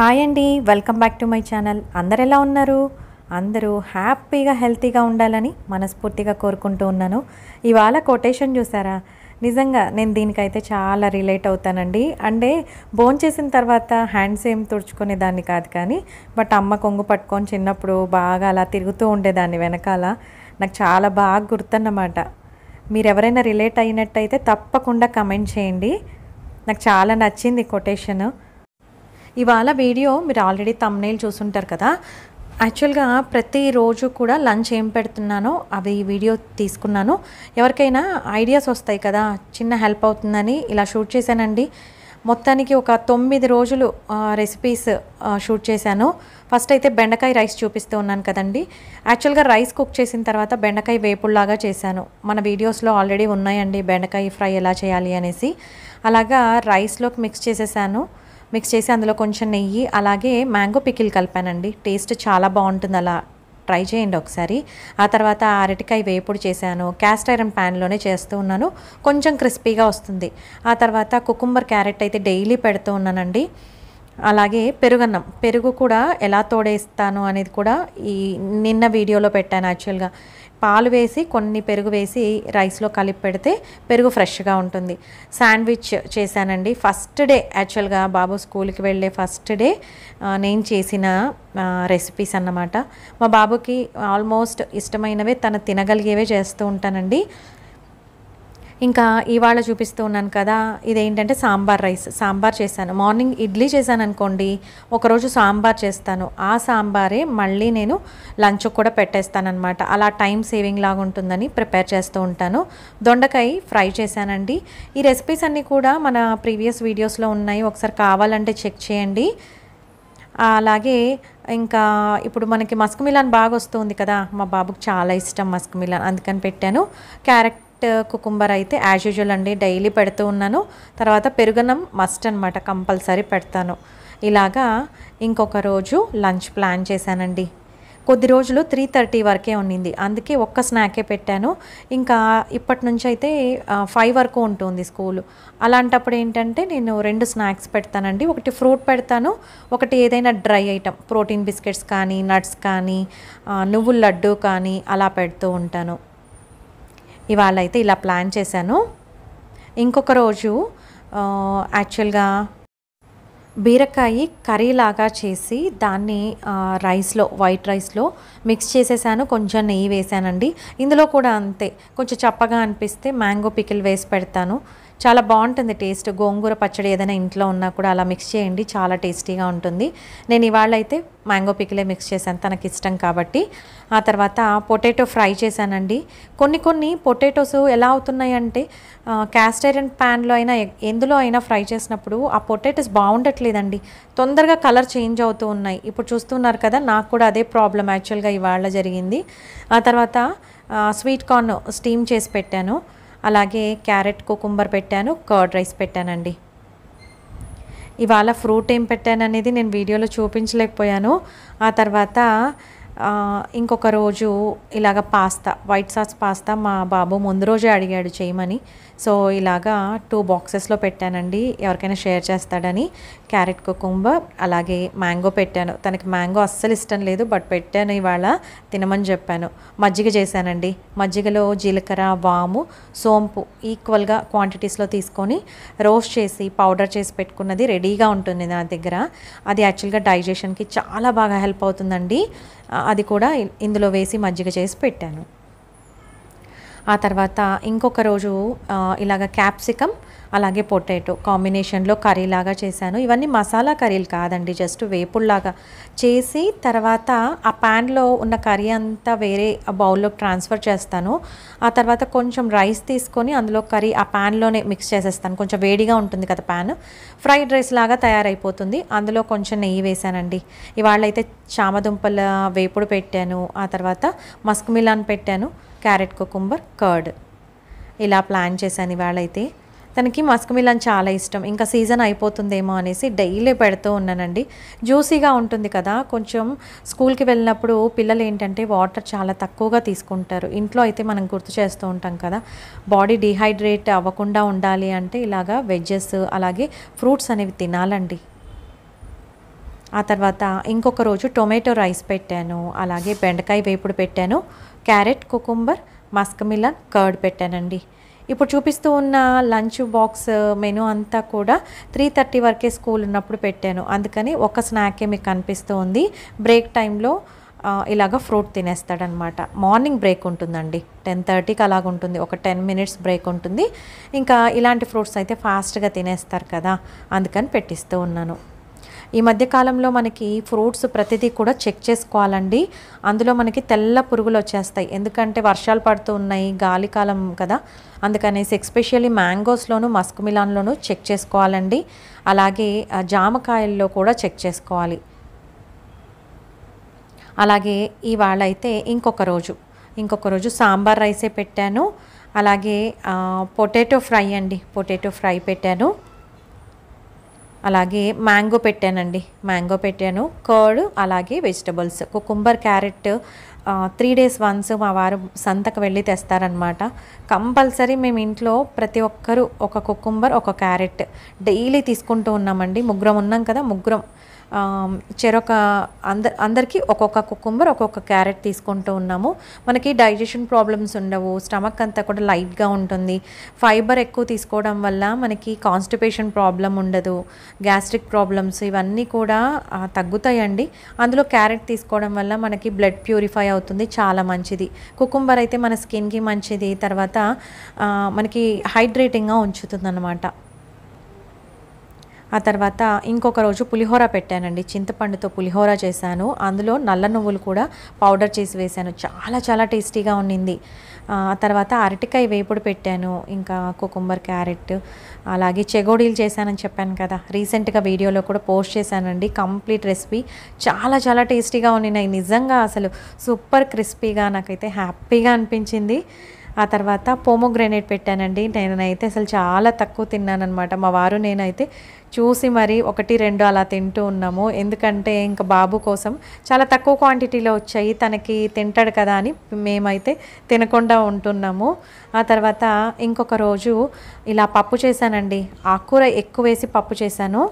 Hi అండి, welcome back to my channel. అందరు ఎలా ఉన్నారు? అందరూ హ్యాపీగా హెల్తీగా ఉండాలని మనస్ఫూర్తిగా కోరుకుంటూ ఉన్నాను. ఇవాళ కొటేషన్ చూసారా? నిజంగా నేను దీనికైతే చాలా రిలేట్ అవుతానండి. అంటే భోంచేసిన తర్వాత హ్యాండ్స్ ఏం తుడుచుకునేదాన్ని కాదు, కానీ బట్ అమ్మ కొంగు పట్టుకొని చిన్నప్పుడు బాగా అలా తిరుగుతూ ఉండేదాన్ని వెనకాల. నాకు చాలా బాగా గుర్తన్నమాట. మీరు ఎవరైనా రిలేట్ అయినట్టయితే తప్పకుండా కమెంట్ చేయండి. నాకు చాలా నచ్చింది కొటేషన్. ఇవాళ వీడియో మీరు ఆల్రెడీ థంబ్నెయిల్ చూసుంటారు కదా. యాక్చువల్గా ప్రతిరోజు కూడా లంచ్ ఏం పెడుతున్నానో అవి వీడియో తీసుకున్నాను. ఎవరికైనా ఐడియాస్ వస్తాయి కదా, చిన్న హెల్ప్ అవుతుందని ఇలా షూట్ చేశానండి. మొత్తానికి ఒక 9 రోజులు రెసిపీస్ షూట్ చేశాను. ఫస్ట్ అయితే బెండకాయ రైస్ చూపిస్తూ ఉన్నాను కదండి. యాక్చువల్గా రైస్ కుక్ చేసిన తర్వాత బెండకాయ వేపుల్లాగా చేశాను. మన వీడియోస్లో ఆల్రెడీ ఉన్నాయండి బెండకాయ ఫ్రై ఎలా చేయాలి అనేసి. అలాగా రైస్లోకి మిక్స్ చేసేసాను. మిక్స్ చేసి అందులో కొంచెం నెయ్యి అలాగే మ్యాంగో పికిల్ కలిపానండి. టేస్ట్ చాలా బాగుంటుంది, అలా ట్రై చేయండి ఒకసారి. ఆ తర్వాత అరటికాయ వేపుడు చేశాను. క్యాస్ట్ ఐరన్ ప్యాన్లోనే చేస్తూ ఉన్నాను, కొంచెం క్రిస్పీగా వస్తుంది. ఆ తర్వాత కుకుంబర్ క్యారెట్ అయితే డైలీ పెడుతూ ఉన్నానండి. అలాగే పెరుగన్నం, పెరుగు కూడా ఎలా తోడేస్తాను అనేది కూడా ఈ నిన్న వీడియోలో పెట్టాను. యాక్చువల్గా పాలు వేసి కొన్ని పెరుగు వేసి రైస్లో కలిపి పెడితే పెరుగు ఫ్రెష్గా ఉంటుంది. శాండ్విచ్ చేశానండి ఫస్ట్ డే. యాక్చువల్గా బాబు స్కూల్కి వెళ్ళే ఫస్ట్ డే నేను చేసిన రెసిపీస్ అన్నమాట. మా బాబుకి ఆల్మోస్ట్ ఇష్టమైనవే తను తినగలిగేవే చేస్తూ ఉంటానండి. ఇంకా ఇవాళ చూపిస్తూ ఉన్నాను కదా, ఇదేంటంటే సాంబార్ రైస్. సాంబార్ చేశాను. మార్నింగ్ ఇడ్లీ చేశాను అనుకోండి, ఒకరోజు సాంబార్ చేస్తాను. ఆ సాంబారే మళ్ళీ నేను లంచ్ కూడా పెట్టేస్తానమాట. అలా టైం సేవింగ్ లాగా ఉంటుందని ప్రిపేర్ చేస్తూ ఉంటాను. దొండకాయ ఫ్రై చేశానండి. ఈ రెసిపీస్ అన్నీ కూడా మన ప్రీవియస్ వీడియోస్లో ఉన్నాయి, ఒకసారి కావాలంటే చెక్ చేయండి. అలాగే ఇంకా ఇప్పుడు మనకి మస్క్ మిలాన్ బాగా వస్తుంది కదా, మా బాబుకి చాలా ఇష్టం మస్క్ మిలాన్, అందుకని పెట్టాను. క్యారెట్ కుకుంబర్ అయితే యాజ్ యూజువల్ అండి, డైలీ పెడుతూ ఉన్నాను. తర్వాత పెరుగన్నం మస్ట్ అనమాట, కంపల్సరీ పెడతాను. ఇలాగా ఇంకొక రోజు లంచ్ ప్లాన్ చేశానండి. కొద్ది రోజులు 3:30 వరకే ఉండింది, అందుకే ఒక్క స్నాకే పెట్టాను. ఇంకా ఇప్పటి నుంచి అయితే 5 వరకు ఉంటుంది స్కూలు. అలాంటప్పుడు ఏంటంటే నేను 2 స్నాక్స్ పెడతానండి. ఒకటి ఫ్రూట్ పెడతాను, ఒకటి ఏదైనా డ్రై ఐటమ్, ప్రోటీన్ బిస్కెట్స్ కానీ నట్స్ కానీ నువ్వుల లడ్డు కానీ అలా పెడుతూ ఉంటాను. ఇవాళ అయితే ఇలా ప్లాన్ చేశాను. ఇంకొక రోజు యాక్చువల్గా బీరకాయ కర్రీలాగా చేసి దాన్ని రైస్లో, వైట్ రైస్లో మిక్స్ చేసేసాను. కొంచెం నెయ్యి వేసానండి. ఇందులో కూడా అంతే, కొంచెం చప్పగా అనిపిస్తే మ్యాంగో పికిల్ వేసి పెడతాను. చాలా బాగుంటుంది టేస్ట్. గోంగూర పచ్చడి ఏదైనా ఇంట్లో ఉన్నా కూడా అలా మిక్స్ చేయండి, చాలా టేస్టీగా ఉంటుంది. నేను ఇవాళ అయితే మ్యాంగో పికిలే మిక్స్ చేశాను, తనకి ఇష్టం కాబట్టి. ఆ తర్వాత పొటాటో ఫ్రై చేశానండి. కొన్ని పొటాటోస్ ఎలా అవుతున్నాయి అంటే క్యాస్ట్ ఐరన్ ప్యాన్లో అయినా ఎందులో అయినా ఫ్రై చేసినప్పుడు ఆ పొటాటోస్ బాగుండట్లేదండి, తొందరగా కలర్ చేంజ్ అవుతూ ఉన్నాయి. ఇప్పుడు చూస్తున్నారు కదా, నాకు కూడా అదే ప్రాబ్లం యాక్చువల్గా ఇవాళ జరిగింది. ఆ తర్వాత స్వీట్ కార్న్ స్టీమ్ చేసి పెట్టాను. అలాగే క్యారెట్ కుకుంబర్ పెట్టాను, కర్డ్ రైస్ పెట్టానండి. ఇవాళ ఫ్రూట్ ఏం పెట్టాను అనేది నేను వీడియోలో చూపించలేకపోయాను. ఆ తర్వాత ఇంకొక రోజు ఇలాగ పాస్తా, వైట్ సాస్ పాస్తా మా బాబు ముందు రోజే అడిగాడు చేయమని. సో ఇలాగా 2 బాక్సెస్లో పెట్టానండి, ఎవరికైనా షేర్ చేస్తాడని. క్యారెట్ కుకుంబర్ అలాగే మ్యాంగో పెట్టాను. తనకి మ్యాంగో అస్సలు ఇష్టం లేదు, బట్ పెట్టాను ఇవాళ, తినమని చెప్పాను. మజ్జిగ చేశానండి. మజ్జిగలో జీలకర్ర, వాము, సోంపు ఈక్వల్గా క్వాంటిటీస్లో తీసుకొని రోస్ట్ చేసి పౌడర్ చేసి పెట్టుకున్నది రెడీగా ఉంటుంది నా దగ్గర. అది యాక్చువల్గా డైజెషన్కి చాలా బాగా హెల్ప్ అవుతుందండి. అది కూడా ఇందులో వేసి మజ్జిగ చేసి పెట్టాను. ఆ తర్వాత ఇంకొక రోజు ఇలాగ క్యాప్సికమ్ అలాగే పొటాటో కాంబినేషన్లో కర్రీలాగా చేశాను. ఇవన్నీ మసాలా కర్రీలు కాదండి, జస్ట్ వేపుల్లాగా చేసి తర్వాత ఆ ప్యాన్లో ఉన్న కర్రీ అంతా వేరే బౌల్లోకి ట్రాన్స్ఫర్ చేస్తాను. ఆ తర్వాత కొంచెం రైస్ తీసుకొని అందులో కర్రీ ఆ ప్యాన్లోనే మిక్స్ చేసేస్తాను. కొంచెం వేడిగా ఉంటుంది కదా ప్యాన్, ఫ్రైడ్ రైస్ లాగా తయారైపోతుంది. అందులో కొంచెం నెయ్యి వేసానండి. ఇవాళ అయితే చామదుంపల వేపుడు పెట్టాను. ఆ తర్వాత మస్క్ మిలాన్ పెట్టాను, క్యారెట్ కుకుంబర్, కర్డ్. ఇలా ప్లాన్ చేశాను ఇవాళ అయితే. తనకి మస్క్ మిలాన్ చాలా ఇష్టం, ఇంకా సీజన్ అయిపోతుందేమో అనేసి డైలీ పెడుతూ ఉన్నానండి. జ్యూసీగా ఉంటుంది కదా. కొంచెం స్కూల్కి వెళ్ళినప్పుడు పిల్లలు ఏంటంటే వాటర్ చాలా తక్కువగా తీసుకుంటారు. ఇంట్లో అయితే మనం గుర్తు చేస్తూ ఉంటాం కదా, బాడీ డిహైడ్రేట్ అవ్వకుండా ఉండాలి అంటే ఇలాగా వెజ్జెస్ అలాగే ఫ్రూట్స్ అనేవి తినాలండి. ఆ తర్వాత ఇంకొక రోజు టొమాటో రైస్ పెట్టాను, అలాగే బెండకాయ వేపుడు పెట్టాను, carrot, cucumber, Musk melon, curd పెట్టానండి. ఇప్పుడు చూపిస్తూ ఉన్న లంచ్ బాక్స్ మెనూ అంతా కూడా 3:30 వరకే స్కూల్ ఉన్నప్పుడు పెట్టాను. అందుకని ఒక స్నాకే మీకు కనిపిస్తూ ఉంది. బ్రేక్ టైంలో ఇలాగ ఫ్రూట్ తినేస్తాడనమాట. మార్నింగ్ బ్రేక్ ఉంటుందండి, 10:30కి అలాగుంటుంది, ఒక 10 మినిట్స్ బ్రేక్ ఉంటుంది. ఇంకా ఇలాంటి ఫ్రూట్స్ అయితే ఫాస్ట్గా తినేస్తారు కదా, అందుకని పెట్టిస్తూ ఉన్నాను. ఈ మధ్యకాలంలో మనకి ఫ్రూట్స్ ప్రతిదీ కూడా చెక్ చేసుకోవాలండి. అందులో మనకి తెల్ల పురుగులు వచ్చేస్తాయి, ఎందుకంటే వర్షాలు పడుతూ ఉన్నాయి, గాలికాలం కదా, అందుకనేసి ఎస్పెషల్లీ మ్యాంగోస్లోను, మస్క్ మిలాన్లోను చెక్ చేసుకోవాలండి. అలాగే జామకాయల్లో కూడా చెక్ చేసుకోవాలి. అలాగే ఇవాళ అయితే ఇంకొక రోజు సాంబార్ రైసే పెట్టాను. అలాగే పొటాటో ఫ్రై అండి, పొటాటో ఫ్రై పెట్టాను. అలాగే మ్యాంగో పెట్టాను, కర్డ్, అలాగే vegetables, cucumber, carrot 3 days once మా వారు సంతకు వెళ్ళి తెస్తారనమాట. కంపల్సరీ మేము ఇంట్లో ప్రతి ఒక్కరూ ఒక కుకుంబర్, ఒక క్యారెట్ డైలీ తీసుకుంటూ ఉన్నామండి. ముగ్గురం ఉన్నాం కదా, ముగ్గురం చెరొక అందరికీ ఒక్కొక్క కుకుంబర్, ఒక్కొక్క క్యారెట్ తీసుకుంటూ ఉన్నాము. మనకి డైజెషన్ ప్రాబ్లమ్స్ ఉండవు, స్టమక్ అంతా కూడా లైట్గా ఉంటుంది. ఫైబర్ ఎక్కువ తీసుకోవడం వల్ల మనకి కాన్స్టిపేషన్ ప్రాబ్లం ఉండదు, గ్యాస్ట్రిక్ ప్రాబ్లమ్స్ ఇవన్నీ కూడా తగ్గుతాయండి. అందులో క్యారెట్ తీసుకోవడం వల్ల మనకి బ్లడ్ ప్యూరిఫై అవుతుంది, చాలా మంచిది. కుకుంబర్ అయితే మన స్కిన్కి మంచిది, తర్వాత మనకి హైడ్రేటింగ్గా ఉంచుతుంది అన్నమాట. ఆ తర్వాత ఇంకొక రోజు పులిహోర పెట్టానండి, చింతపండుతో పులిహోర చేశాను. అందులో నల్ల నువ్వులు కూడా పౌడర్ చేసి వేశాను, చాలా చాలా టేస్టీగా ఉండింది. ఆ తర్వాత అరటికాయ వేపుడు పెట్టాను, ఇంకా కుకుంబర్, క్యారెట్, అలాగే చెగోడీలు చేశానని చెప్పాను కదా, రీసెంట్గా వీడియోలో కూడా పోస్ట్ చేశానండి. కంప్లీట్ రెసిపీ చాలా చాలా టేస్టీగా ఉన్నాయి, నిజంగా అసలు సూపర్ క్రిస్పీగా, నాకైతే హ్యాపీగా అనిపించింది. ఆ తర్వాత పోమోగ్రానేట్ పెట్టానండి. నేనైతే అసలు చాలా తక్కువ తిన్నానమాట. మా వారు నేనైతే చూసి మరి 1-2 అలా తింటూ ఉన్నాము, ఎందుకంటే ఇంకా బాబు కోసం చాలా తక్కువ క్వాంటిటీలో వచ్చాయి, తనకి తింటాడు కదా అని మేమైతే తినకుండా ఉంటున్నాము. ఆ తర్వాత ఇంకొక రోజు ఇలా పప్పు చేశానండి, ఆకుకూర ఎక్కువ వేసి పప్పు చేశాను.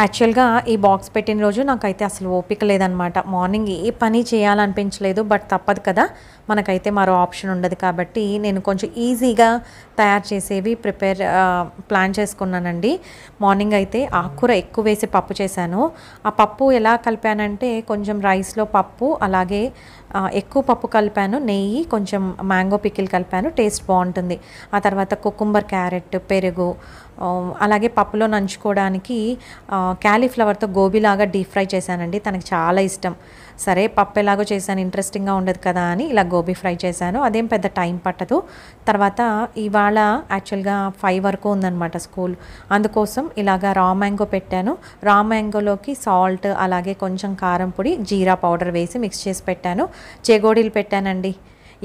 యాక్చువల్గా ఈ బాక్స్ పెట్టిన రోజు నాకైతే అసలు ఓపిక లేదనమాట, మార్నింగ్ ఏ పని చేయాలనిపించలేదు. బట్ తప్పదు కదా, మనకైతే మరో ఆప్షన్ ఉండదు కాబట్టి నేను కొంచెం ఈజీగా తయారు చేసేవి ప్లాన్ చేసుకున్నానండి. మార్నింగ్ అయితే ఆకుకూర ఎక్కువ వేసి పప్పు చేశాను. ఆ పప్పు ఎలా కలిపానంటే కొంచెం రైస్లో పప్పు, అలాగే ఎక్కువ పప్పు కలిపాను, నెయ్యి, కొంచెం మ్యాంగో పికిల్ కలిపాను, టేస్ట్ బాగుంటుంది. ఆ తర్వాత కుకుంబర్, క్యారెట్, పెరుగు, అలాగే పప్పులో నంచుకోవడానికి క్యాలీఫ్లవర్తో గోబీలాగా డీప్ ఫ్రై చేశానండి, తనకు చాలా ఇష్టం. సరే పప్పు ఎలాగో చేశాను, ఇంట్రెస్టింగ్గా ఉండదు కదా అని ఇలా గోబీ ఫ్రై చేశాను, అదేం పెద్ద టైం పట్టదు. తర్వాత ఇవాళ యాక్చువల్గా 5 వరకు ఉందన్నమాట స్కూల్, అందుకోసం ఇలాగా రా మ్యాంగో పెట్టాను. రా మ్యాంగోలోకి సాల్ట్, అలాగే కొంచెం కారం పొడి, జీరా పౌడర్ వేసి మిక్స్ చేసి పెట్టాను. చెగోడీలు పెట్టానండి.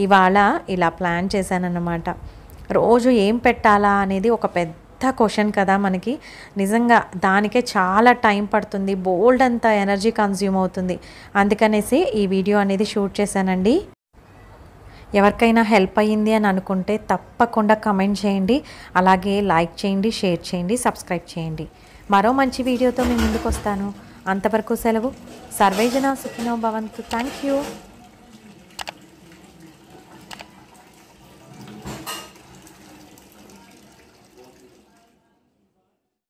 ఇవాళ ఇలా ప్లాన్ చేశానన్నమాట. రోజు ఏం పెట్టాలా అనేది ఒక పెద్ద క్వశ్చన్ కదా మనకి, నిజంగా దానికే చాలా టైం పడుతుంది, బోల్డ్ అంత ఎనర్జీ కన్జ్యూమ్ అవుతుంది. అందుకనేసి ఈ వీడియో అనేది షూట్ చేశానండి. ఎవరికైనా హెల్ప్ అయ్యింది అని అనుకుంటే తప్పకుండా కమెంట్ చేయండి, అలాగే లైక్ చేయండి, షేర్ చేయండి, సబ్స్క్రైబ్ చేయండి. మరో మంచి వీడియోతో మీ ముందుకు వస్తాను. అంతవరకు సెలవు. సర్వేజన సుఖినో భవంతు. Thank you.